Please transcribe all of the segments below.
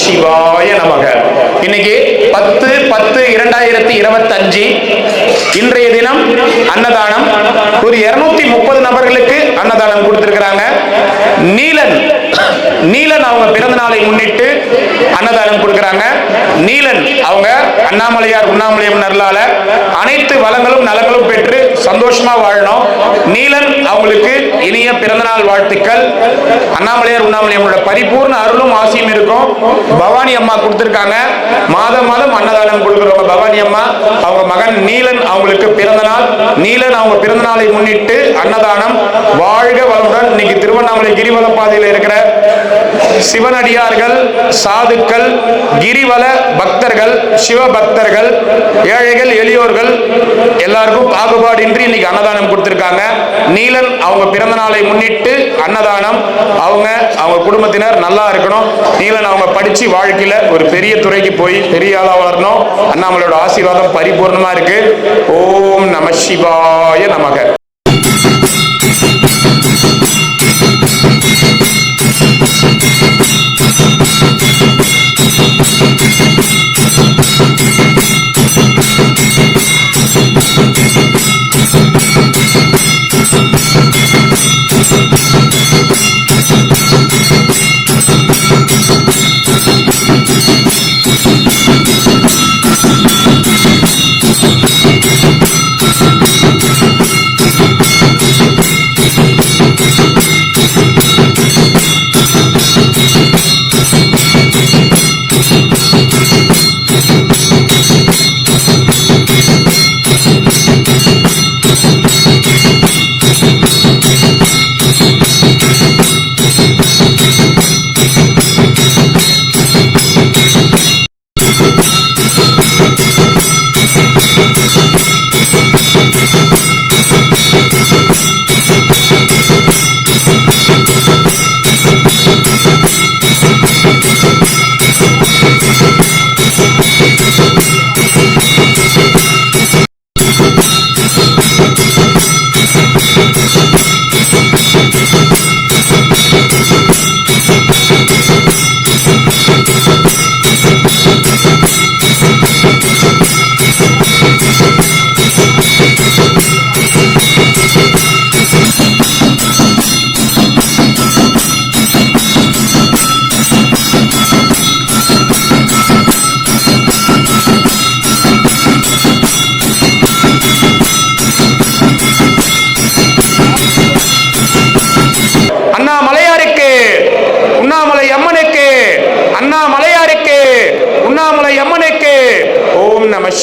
சிவாய நமக. இன்னைக்கு 10/10/2025 இன்றைய தினம் அன்னதானம். ஒரு 230 நபர்களுக்கு அன்னதானம் கொடுத்திருக்கிறாங்க. நீலன் அவங்க பிறந்த நாளை முன்னிட்டு அன்னதானம் கொடுக்கிறாங்க. நீலன் அவங்க அண்ணாமலையார் உண்ணாமலையம் நல்லால அனைத்து வளங்களும் நலங்களும் பெற்று சந்தோஷமா வாழணும். நீலன் அவங்களுக்கு இனிய பிறந்தநாள் வாழ்த்துக்கள். அண்ணாமலையார் உண்ணாமலையோட பரிபூர்ண அருளும் ஆசியும் இருக்கும். பவானி அம்மா கொடுத்திருக்காங்க. மாதம் அன்னதானம் கொடுக்கிறவங்க பவானி அம்மா. அவங்க மகன் நீலன் அவங்களுக்கு பிறந்த நாள். நீலன் அவங்க பிறந்த நாளை முன்னிட்டு அன்னதானம். வாழ்க வளமுடன். இன்னைக்கு திருவண்ணாமலை கிரிவல பாதையில் இருக்கிற சிவனடியார்கள், சாதுக்கள், கிரிவல பக்தர்கள், சிவபக்தர்கள், ஏழைகள், எளியோர்கள் எல்லாருக்கும் பாகுபாடின்றி இன்னைக்கு அன்னதானம் கொடுத்திருக்காங்க. நீலன் அவங்க பிறந்த நாளை முன்னிட்டு அன்னதானம். அவங்க குடும்பத்தினர் நல்லா இருக்கணும். நீலன் அவங்க படிச்சு வாழ்க்கையில ஒரு பெரிய துறைக்கு போய் பெரிய ஆளா வளரணும். அண்ணாமலையோட ஆசீர்வாதம் பரிபூர்ணமா இருக்கு. ஓம் நம சிவாய நமக.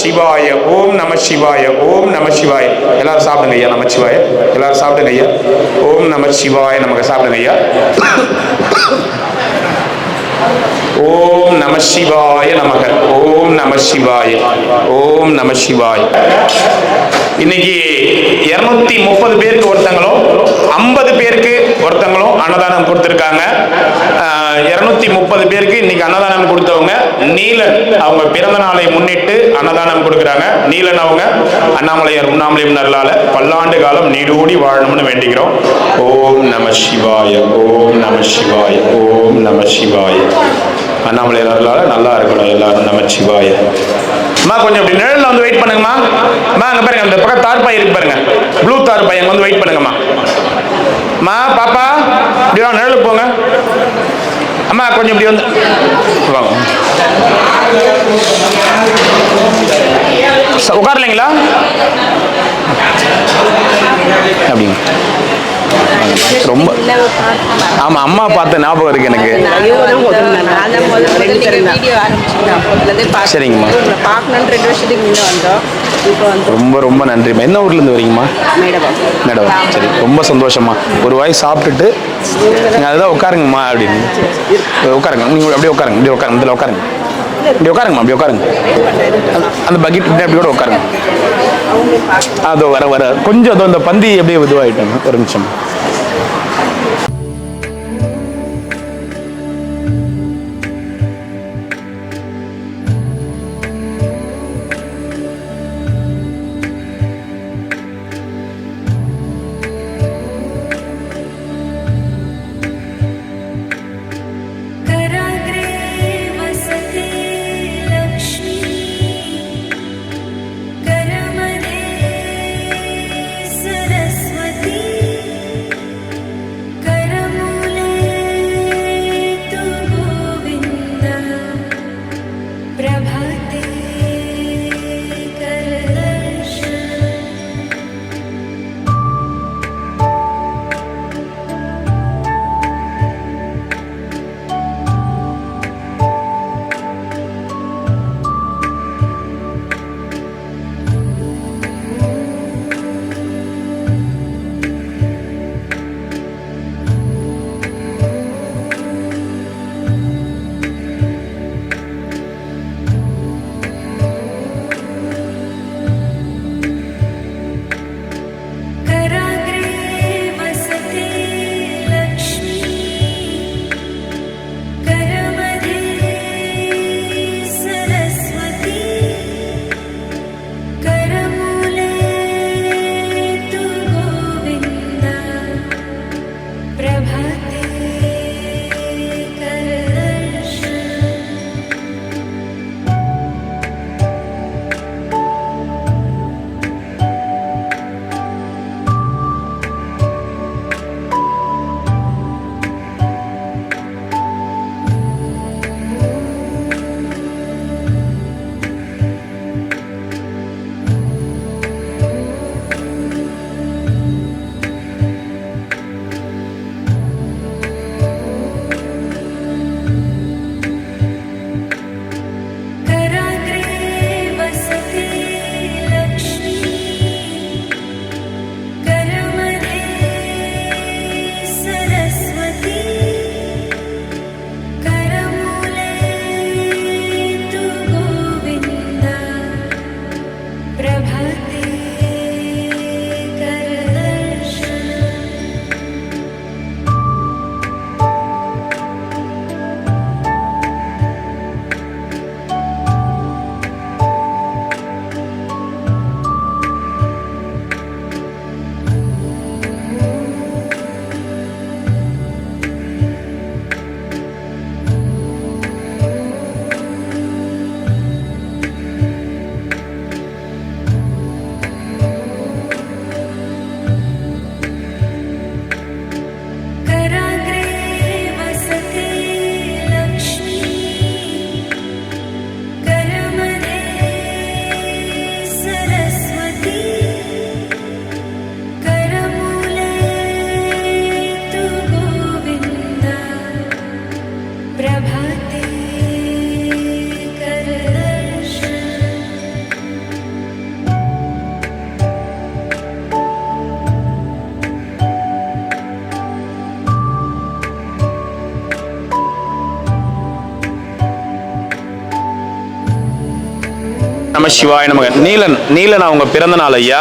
சிவாய. ஓம் நம சிவாய. ஓம் நம சிவாய. எல்லாரும் சாப்பிடுங்க ஐயா. நமச்சிவாய. எல்லாரும் சாப்பிடுங்க ஐயா. ஓம் நம சிவாய. நமக்கு சாப்பிடுங்க ஐயா. ஓம் நம சிவாய நமக. ஓம் நம சிவாய. ஓம் நம சிவாய. இன்னைக்கு 230 பேருக்கு ஒருத்தங்களும் 50 பேருக்கு ஒருத்தங்களும் அன்னதானம் கொடுத்திருக்காங்க. 230 பேருக்கு இன்னைக்கு அன்னதானம் கொடுத்தவங்க நீலன் அவங்க பிறந்த நாளை முன்னிட்டு அன்னதானம் கொடுக்குறாங்க. நீலன் அவங்க அண்ணாமலையார் உண்ணாமலையம் நல்லால பல்லாண்டு காலம் நீடூடி வாழணும்னு வேண்டிக்கிறோம். ஓம் நம சிவாய. ஓம் நம சிவாய. ஓம் நம சிவாய. அண்ணாமலையார் நல்லால நல்லா இருக்கணும் எல்லாரும். நம சிவாய. அம்மா கொஞ்சம் இப்படி நிழல்ல வந்து வெயிட் பண்ணுங்கம்மா. அம்மா அங்க பாருங்க, அந்த பக்கம் தார்பாய் இருக்கு பாருங்க, ப்ளூ தார்பாய், அங்க வந்து வெயிட் பண்ணுங்கம்மா. அம்மா பாப்பா இப்படி வாங்க, நிழலுக்கு போங்க. அம்மா கொஞ்சம் இப்படி வந்து வாங்க. உட்காரலைங்களா? அப்படிங்க. ரொம்ப ஆமா, அம்மா பார்த்த ஞாபகம் இருக்கு எனக்கு. சரிங்கம்மா. ரொம்ப ரொம்ப நன்றிம்மா. என்ன ஊர்ல இருந்து வரீங்கம்மா? மேடம். சரி, ரொம்ப சந்தோஷமா. ஒரு வாய் சாப்பிட்டுட்டு நீங்க அதுதான் உட்காருங்கம்மா அப்படின்னு. உட்காருங்க, நீங்க அப்படியே உட்காருங்க. இப்படி உட்காருங்க, இதில் உட்காருங்க. இப்படி உட்காருங்கம்மா, அப்படி உட்காருங்க. அந்த பக்கெட் அப்படி கூட உட்காருங்க. அதோ வர கொஞ்சம் அதோ அந்த பந்தி அப்படியே இதுவாகிட்டாங்க. ஒரு நிமிஷம். कराग्रे நம சிவாய நமக. நீலன் அவங்க பிறந்த நாள் ஐயா.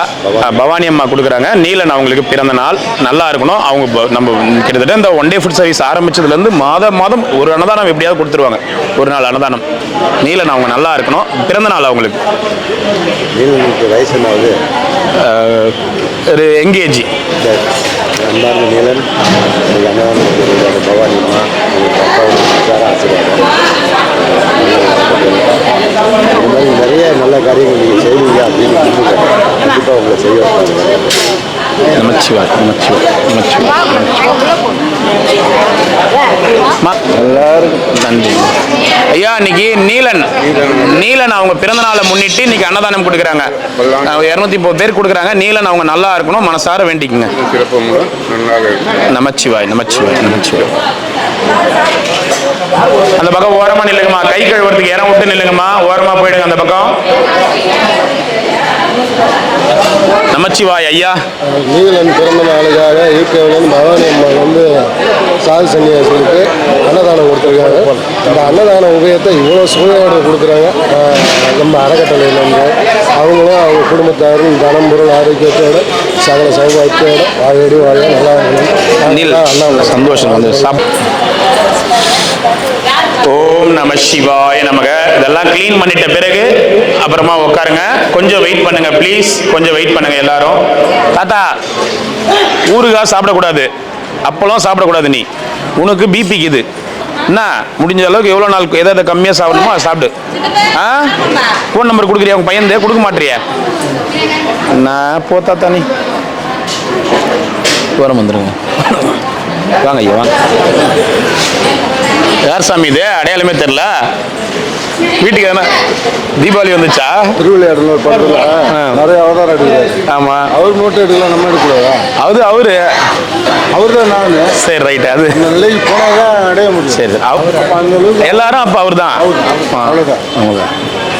பவானி அம்மா கொடுக்குறாங்க. நீலன் அவங்களுக்கு பிறந்த நாள். நல்லா இருக்கணும். அவங்க நம்ம கிட்டத்தட்ட இந்த ஒன் டே ஃபுட் சர்வீஸ் ஆரம்பிச்சதுலேருந்து மாதம் ஒரு அன்னதானம் எப்படியாவது கொடுத்துருவாங்க. ஒரு நாள் அன்னதானம். நீலன் அவங்க நல்லா இருக்கணும். பிறந்த நாள் அவங்களுக்கு. வயசு ஒரு எங்கேஜி நீலன் பவானி அம்மா இந்த மாதிரி நிறைய நல்ல காரியங்கள் நீங்கள் செய்வீங்க அப்படின்னு கண்டிப்பாக உங்களை செய்ய நமச்சிவாய் நமச்சிவாய் நமச்சிவாய். எல்லாருக்கும் நன்றி ஐயா. இன்னைக்கு நீலன் அவங்க பிறந்த நாளை முன்னிட்டு இன்னைக்கு அன்னதானம் கொடுக்குறாங்க. 230 பேர் கொடுக்குறாங்க. நீலன் அவங்க நல்லா இருக்கணும். மனசார வேண்டிக்குங்க. நமச்சிவாய் நமச்சிவாய் நமச்சிவாய். அந்த பக்கம் ஓரமா நில்லுங்கம்மா. கை கழுவுறதுக்கு இடம் விட்டு நில்லுங்கம்மா. ஓரமா போயிடுங்க அந்த பக்கம். நமச்சிவாய் ஐயா. நீலன் பிறந்த நாளுக்காக ஈக்கேவிலேருந்து பவானி அம்மா சாது சன்னியாசிகளுக்கு அன்னதானம் கொடுத்துருக்காங்க. இந்த அன்னதான உபயத்தை இவ்வளோ சுவையோடு கொடுக்குறாங்க. நம்ம அறக்கட்டளையிலேருந்து அவங்களும் அவங்க குடும்பத்தாரும் தனம் பொருள் ஆரோக்கியத்தோடு சகல சௌபாக்கியோடு வாழடி வாழ நல்லா இருக்கணும். சந்தோஷம் வந்து ஓம் நம சிவாய நமக. இதெல்லாம் கிளீன் பண்ணிட்ட பிறகு அப்புறமா உட்காருங்க. கொஞ்சம் வெயிட் பண்ணுங்க ப்ளீஸ். கொஞ்சம் வெயிட் பண்ணுங்க எல்லாரும். தாத்தா ஊறுகாய் சாப்பிடக்கூடாது, அப்பளம் சாப்பிடக்கூடாது. நீ உனக்கு பிபிக்கு இது என்ன முடிஞ்ச அளவுக்கு எவ்வளோ நாள் எதாவது கம்மியாக சாப்பிடணுமோ அதை சாப்பிடு. ஃபோன் நம்பர் கொடுக்குறியா? உங்கள் பையன் கொடுக்க மாட்டியா? நான் போ தாத்தா. நீ வரம் வந்துடுங்க. வாங்க ஐயா வாங்க. யார் சாமி இது? அடையாளமே தெரியல. வீட்டுக்கு எதனா தீபாவளி வந்துச்சா? திருவிளையாடல நிறைய அவதாரம் எடுக்கிறாரு. ஆமா, அவர் மட்டும் எடுக்கலாம், நம்ம எடுக்கலையா? அவரு தான் நான். சரி ரைட். அது நிலைக்கு போனாதான் அடைய முடியும். சரி எல்லாரும் அப்ப அவர் தான். அவ்வளோதான்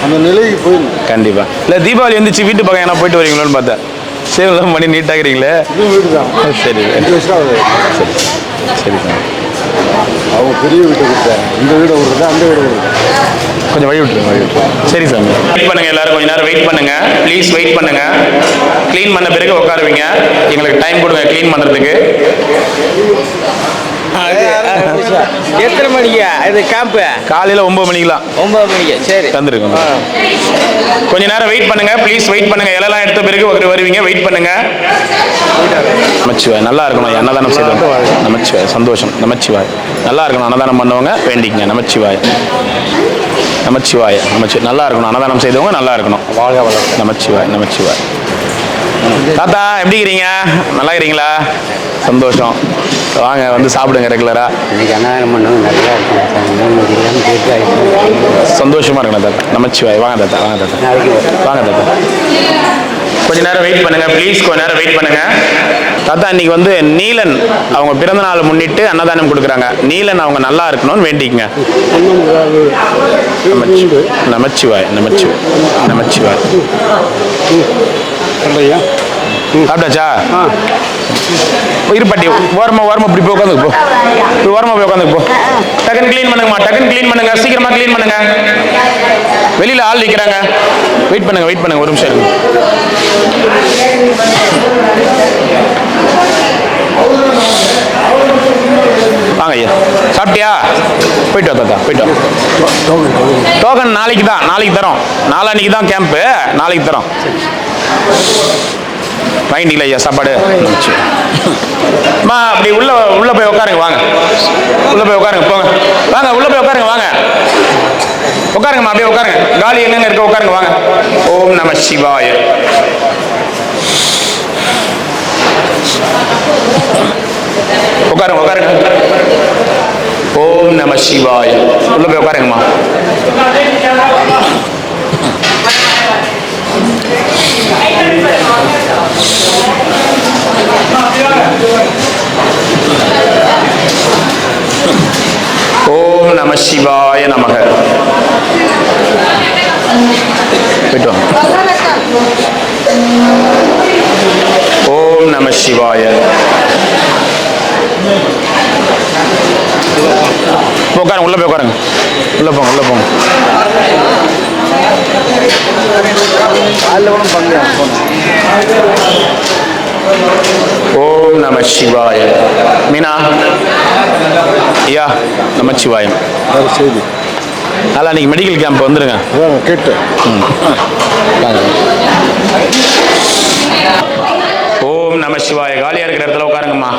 அந்த நிலைக்கு போயிடும் கண்டிப்பா. இல்லை தீபாவளி வந்துச்சு வீட்டு பக்கம் என்ன போயிட்டு வரீங்களோன்னு பார்த்தேன். சேவெல்லாம் பண்ணி நீட்டாகிறீங்களே. வீடு தான். சரி 2 வருஷம் ஆகுது. சரி சரி சார். அவங்க பெரிய வீட்டை கொடுத்தாங்க. இந்த வீடை விடுறது அந்த வீடு விடுறது. கொஞ்சம் வழி விட்டுருங்க. சரி சார். வெயிட் பண்ணுங்க எல்லாரும். கொஞ்சம் நேரம் வெயிட் பண்ணுங்க ப்ளீஸ். வெயிட் பண்ணுங்க. க்ளீன் பண்ண பிறகு உட்காருவீங்க. எங்களுக்கு டைம் கொடுங்க க்ளீன் பண்ணுறதுக்கு. எத்தனை மணிக்கு இது கேம்ப்பு? காலையில் 9 மணிக்கெலாம். 9 மணிக்கு. சரி தந்துருக்கோம். கொஞ்ச நேரம் வெயிட் பண்ணுங்க ப்ளீஸ். வெயிட் பண்ணுங்க. எல்லாம் எடுத்த பிறகு வருவீங்க. வெயிட் பண்ணுங்க. நமச்சிவாய். நல்லா இருக்கணும் அன்னதானம் செய்தவங்க. நமச்சிவாய். சந்தோஷம். நமச்சிவாய். நல்லா இருக்கணும் அன்னதானம் பண்ணவங்க வேண்டிக்கங்க. நமச்சிவாய் நமச்சிவாய் நமச்சிவாய். நல்லா இருக்கணும் அன்னதானம் செய்தவங்க நல்லா இருக்கணும். வாழ்க வளர்ச்சி. நமச்சிவாய் நமச்சிவாய். தாத்தா எப்படி இருக்கிறீங்க? நல்லா இருக்கிறீங்களா? சந்தோஷம். வாங்க வந்து சாப்பிடுங்க ரெகுலரா. இன்னைக்கு அன்னதானம் பண்ணவங்க நல்லா இருக்கும். சந்தோஷமா இருக்கணும் தாத்தா. நமச்சிவாய். வாங்க தாத்தா. வாங்க தாத்தா. வாங்க தாத்தா. கொஞ்ச நேரம் வெயிட் பண்ணுங்க ப்ளீஸ். கொஞ்ச நேரம் வெயிட் பண்ணுங்க. தாத்தா இன்னைக்கு வந்து நீலன் அவங்க பிறந்த நாள் முன்னிட்டு அன்னதானம் கொடுக்குறாங்க. நீலன் அவங்க நல்லா இருக்கணும்னு வேண்டிக்கங்க. நமச்சிவாய் நமச்சிவாய் நமச்சிவாய். சாப்பிட்டாச்சா? இருப்பாட்டி ஓரமா இப்படி போய் உட்காந்து போ. ஓரமா போய் உட்காந்து போ. டக்குன்னு க்ளீன் பண்ணுங்கம்மா. டக்குன்னு க்ளீன் பண்ணுங்க. சீக்கிரமா க்ளீன் பண்ணுங்க. வெளியில ஆள் நிற்கிறாங்க. வெயிட் பண்ணுங்க. வெயிட் பண்ணுங்க. ஒரு நிமிஷம் இருக்கு. வாங்க ஐயா. சாப்பிட்டியா? போயிட்டு வா தாத்தா. போயிட்டு வா. டோக்கன் நாளைக்கு தான். நாளைக்கு தரோம். நாளான்னைக்கு தான் கேம்ப்பு. நாளைக்கு தரோம். வாங்கிட்டீங்களா ஐயா சாப்பாடு? அப்படி உள்ள போய் உட்காருங்க. வாங்க உள்ள போய் உட்காருங்க. போங்க வாங்க உள்ள போய் உட்காருங்க. வாங்க உட்காருங்கம்மா. அப்படியே உட்காருங்க. காலி எங்கெங்க இருக்க உட்காருங்க. வாங்க. ஓம் நம சிவாய. உட்காருங்க உட்காருங்க. ஓம் நம சிவாய. உள்ள போய் உட்காருங்கம்மா. ஓம் நம சிவாய நமக. போயிட்டு வாங்க. ஓம் நம சிவாய. உட்காருங்க, உள்ள போய் உட்காருங்க. உள்ள போங்க, உள்ள போங்க. ஓம் நம சிவாய. மீனா ஐயா நமச்சிவாயம். செய்தி நல்லா இன்னைக்கு மெடிக்கல் கேம்ப் வந்துருங்க. கேட்டு ஓம் நம சிவாய. காலியா இருக்கிற இடத்துல உட்காருங்கம்மா.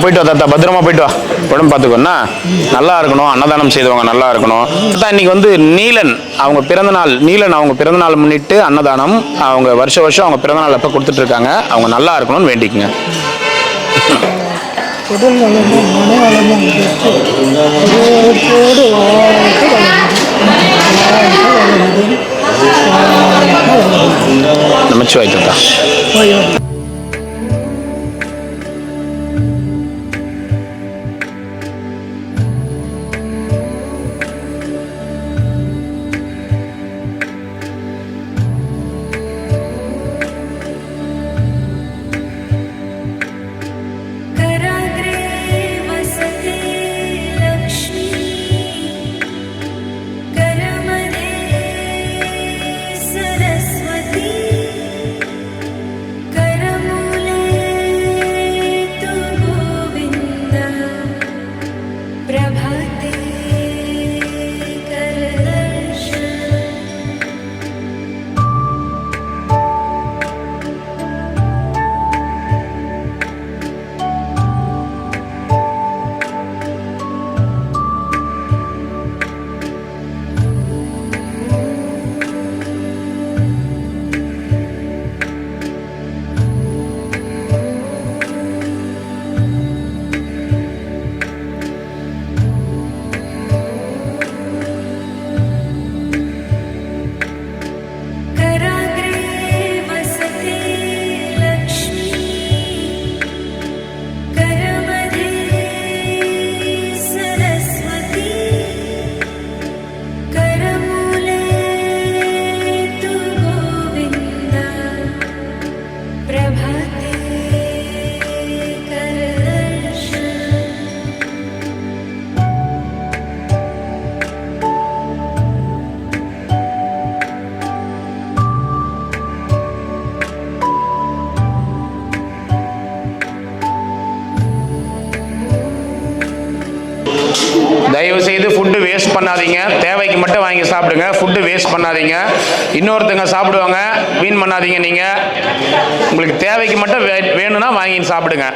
போயிட்டு வா தாத்தா, பத்திரமா போயிட்டு வா. உடம்பு பார்த்துக்கோண்ணா. நல்லா இருக்கணும், அன்னதானம் செய்தவங்க நல்லா இருக்கணும். இன்னைக்கு வந்து நீலன் அவங்க பிறந்தநாள். நீலன் அவங்க பிறந்தநாள் முன்னிட்டு அன்னதானம் அவங்க வருஷம் அவங்க பிறந்தநாள் அப்போ கொடுத்துட்டு இருக்காங்க. அவங்க நல்லா இருக்கணும்னு வேண்டிக்குங்க. உடல் நலமும் மன நலமும் நமச்சிவாய் தாத்தா. தயவு செய்து ஃபுட்டு வேஸ்ட் பண்ணாதீங்க. தேவைக்கு மட்டும் வாங்கி சாப்பிடுங்க. ஃபுட்டு வேஸ்ட் பண்ணாதீங்க. இன்னொருத்தங்க சாப்பிடுவாங்க, வீண் பண்ணாதீங்க. நீங்கள் உங்களுக்கு தேவைக்கு மட்டும் வேணும்னா வாங்கி சாப்பிடுங்க.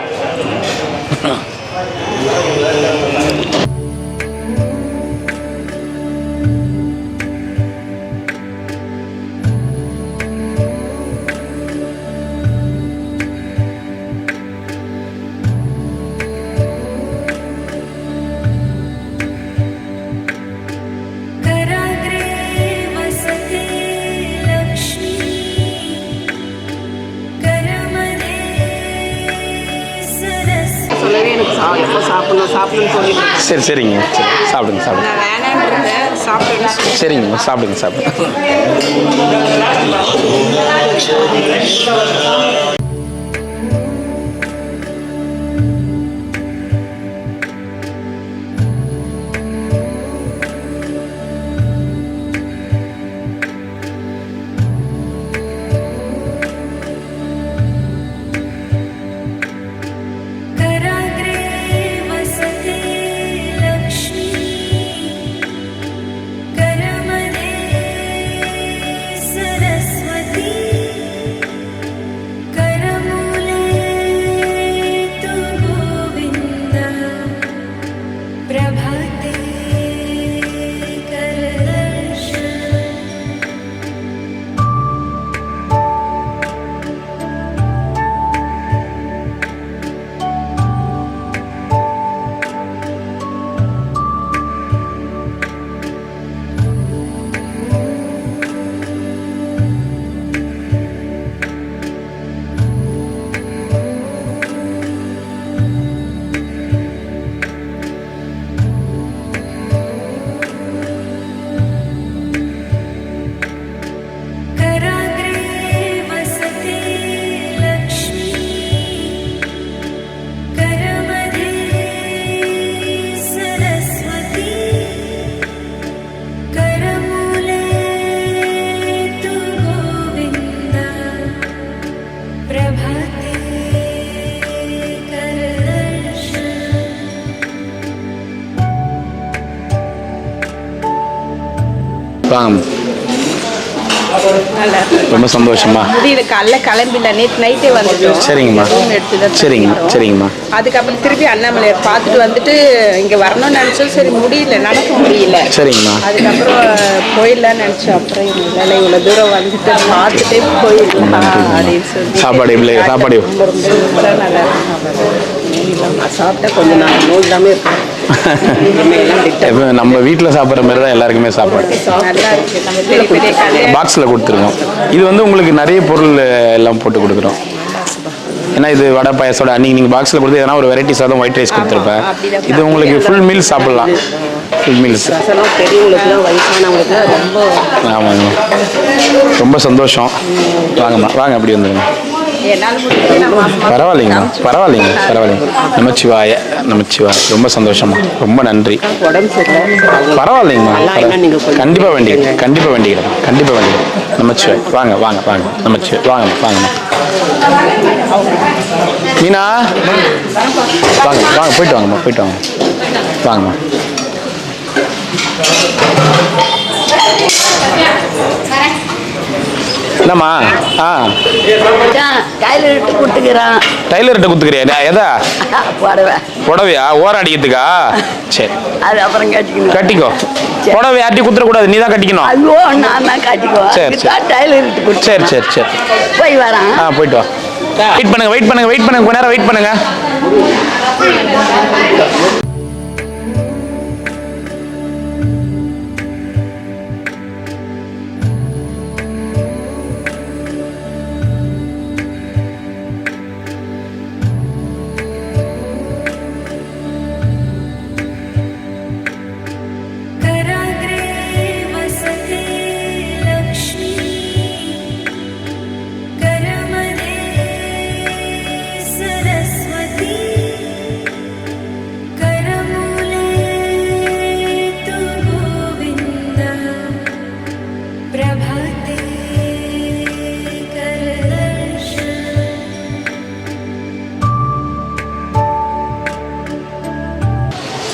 சொல்லவே எனக்கு எப்போ சாப்பிடணும் சாப்பிடணும்னு சொல்லிட்டு சரி சரிங்க, சரி சாப்பிடுங்க சாப்பிடுங்க. நான் வேணான்ற சாப்பிட்டு சரிங்கம்மா, சாப்பிடுங்க சாப்பிடுங்க. வாங்க. ரொம்ப சந்தோஷமா. முடியல, காலைல கிளம்பில, நேற்று நைட்டே வந்துட்டோம். சரிங்கம்மா. சரிங்கம்மா. அதுக்கப்புறம் திருப்பி அண்ணாமலையார் பார்த்துட்டு வந்துட்டு இங்கே வரணும்னு நினச்சோம். சரி முடியல, நடக்க முடியல. சரிங்கம்மா. அதுக்கப்புறம் போயிடலான்னு நினச்சோம். அப்புறம் இல்லை, இவ்வளோ தூரம் வந்துட்டு பார்த்துட்டே போயிடலாம் அப்படின்னு சொல்லி. சாப்பாடு எப்படி? சாப்பாடு ரொம்ப ரொம்ப நல்லா இருக்கும். சாப்பிட்டா கொஞ்சம் நாள் நோய் இல்லாமல் இருக்கும். நம்ம வீட்டில் சாப்பிட்ற மாதிரி தான் எல்லாருக்குமே சாப்பாடு. நல்லா இருக்கு. நம்ம பெரிய பெரிய கடை பாக்ஸில் கொடுத்துருக்கோம். இது வந்து உங்களுக்கு நிறைய பொருள் எல்லாம் போட்டு கொடுக்குறோம். ஏன்னா இது வடை பாயசோட அன்றைக்கி நீங்கள் பாக்ஸில் கொடுத்து எதனா ஒரு வெரைட்டி சாதம் ஒயிட் ரைஸ் கொடுத்துருப்பேன். இது உங்களுக்கு ஃபுல் மீல்ஸ் சாப்பிட்லாம். Full meals. பெரியவங்களுக்குலாம் வயசானவங்களுக்குலாம் ரொம்ப. ஆமாங்க, ரொம்ப சந்தோஷம். வாங்கம்மா, வாங்க அப்படி வந்துடுங்க. பரவாயில்லைங்க, பரவாயில்லைங்க, பரவாயில்லைங்க. நமச்சிவாய, நமச்சிவாய. ரொம்ப சந்தோஷமா, ரொம்ப நன்றி. பரவாயில்லைங்கம்மா, கண்டிப்பாக வேண்டிக்கிறேன், கண்டிப்பாக வேண்டிக்கிறேன், கண்டிப்பாக வேண்டிக்கிறேன். நமச்சிவாய். வாங்க வாங்க வாங்க. நமச்சிவாய். வாங்கம்மா, வாங்கம்மா. மீனா வாங்க வாங்க, போயிட்டு வாங்கம்மா, போயிட்டு வாங்க. வாங்கம்மா. என்னம்மா? டைலர்கிட்ட கொடுத்துக்கிறான். டைலர்கிட்ட கொடுத்துக்கிறியா? எதா புடவையா? ஓரம் அடிக்கிறதுக்கா? சரி, அது அப்புறம் கட்டிக்கோ. புடவை யார்ட்டி குத்துறக்கூடாது, நீ தான் கட்டிக்கணும். ஐயோ, நான் தான் கட்டிக்குவோம். சரி சரி, டைலர்கிட்ட கொடுத்து. சரி சரி சரி, போய் வரேன். போயிட்டு வா. வெயிட் பண்ணுங்க, வெயிட் பண்ணுங்க, வெயிட் பண்ணுங்க, கொஞ்ச நேரம் வெயிட் பண்ணுங்க.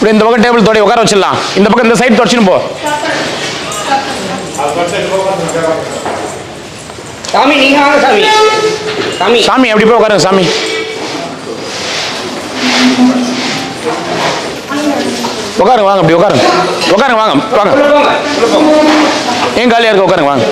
இப்படி இந்த பக்கம் டேபிள் தோடி உட்கார வச்சிடலாம். இந்த பக்கம் இந்த சைடு தொடச்சுன்னு போ. சாமி நீங்க வாங்க சாமி. சாமி சாமி அப்படி போய் உட்காருங்க சாமி. உட்காருங்க, வாங்க, அப்படி உட்காருங்க, உட்காருங்க, வாங்க வாங்க. ஏன் காலியாக இருக்க? உட்காருங்க, வாங்க.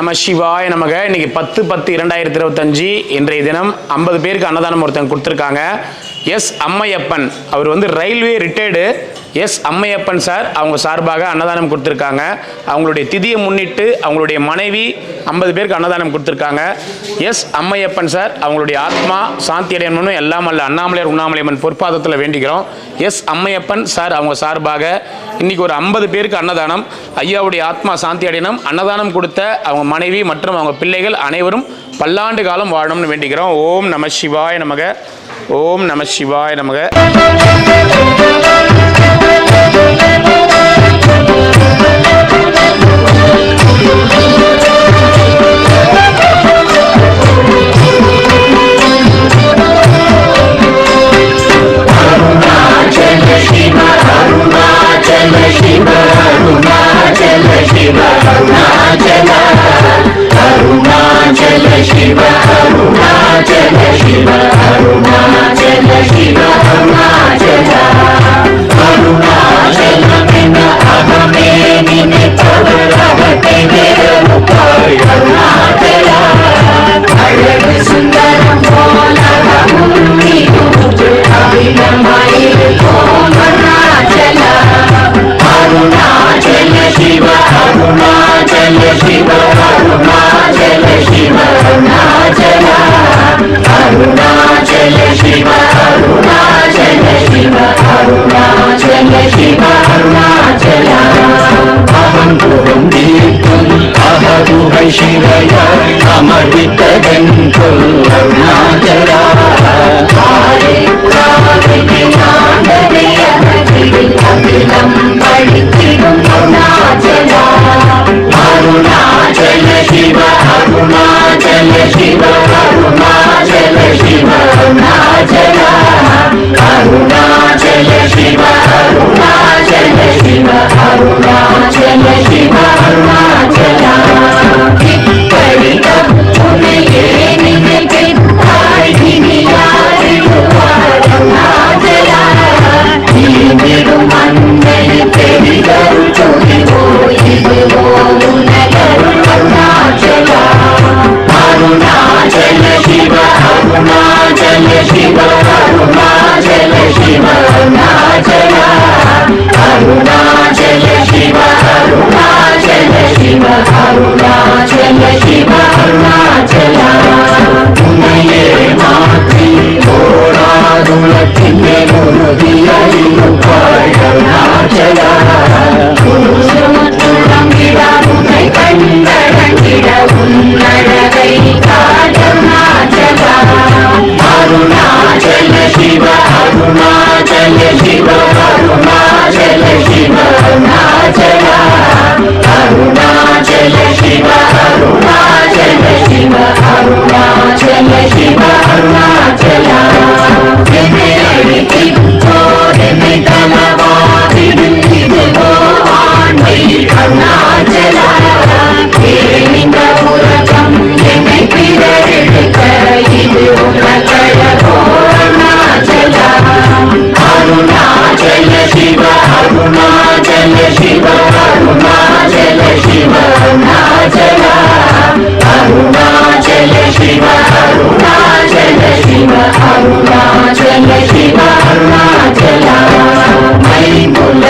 நம சிவாய நமக. இன்னைக்கு 10/10/2025 இன்றைய தினம் 50 பேருக்கு அன்னதானம் ஒருத்தங்க கொடுத்துருக்காங்க. எஸ் அம்மையப்பன், அவர் வந்து railway retired. S Ammaiyappan sir அவங்க சார்பாக அன்னதானம் கொடுத்துருக்காங்க. அவங்களுடைய திதியை முன்னிட்டு அவங்களுடைய மனைவி 50 பேருக்கு அன்னதானம் கொடுத்துருக்காங்க. எஸ் அம்மையப்பன் சார் அவங்களுடைய ஆத்மா சாந்தி அடையணும்னு எல்லாம் அல்ல அண்ணாமலையார் உண்ணாமலையம்மன் பொற்பாதத்தில் வேண்டிக்கிறோம். எஸ் அம்மையப்பன் சார் அவங்க சார்பாக இன்னைக்கு ஒரு 50 பேருக்கு அன்னதானம். ஐயாவுடைய ஆத்மா சாந்தி அடையணும். அன்னதானம் கொடுத்த அவங்க மனைவி மற்றும் அவங்க பிள்ளைகள் அனைவரும் பல்லாண்டு காலம் வாழணும்னு வேண்டிக்கிறோம். ஓம் நம சிவாய நமக. ஓம் நம சிவாய நமக. शिवया अमृतगन्धो अरुणाचला अरुणाचल शिव अरुणाचल शिव अरुणाचल शिव अरुणाचला अरुणाचल शिव अरुणाचल शिव अरुणाचल शिव अरुणाचला अरुणाचल शिव अरुणाचल शिव अरुणाचल शिव अरुणाचला अरुणाचल शिव अरुणाचल शिव अरुणाचल शिव अरुणाचला उन्नये मातृ ओरादुलतिने मुरुदियाय अरुणाचला अरुणाचल शिव अरुणाचल शिव अरुणाचल शिव अरुणाचला अरुणाचल शिव अरुणाचल शिव अरुणाचल शिव अरुणाचला अरुणाचला अरुणाचल शिव अरुणाचल शिव अरुणाचल शिव अरुणाचला अरुणाचल शिव अरुणाचल शिव अरुणाचल शिव अरुणाचला मई मुल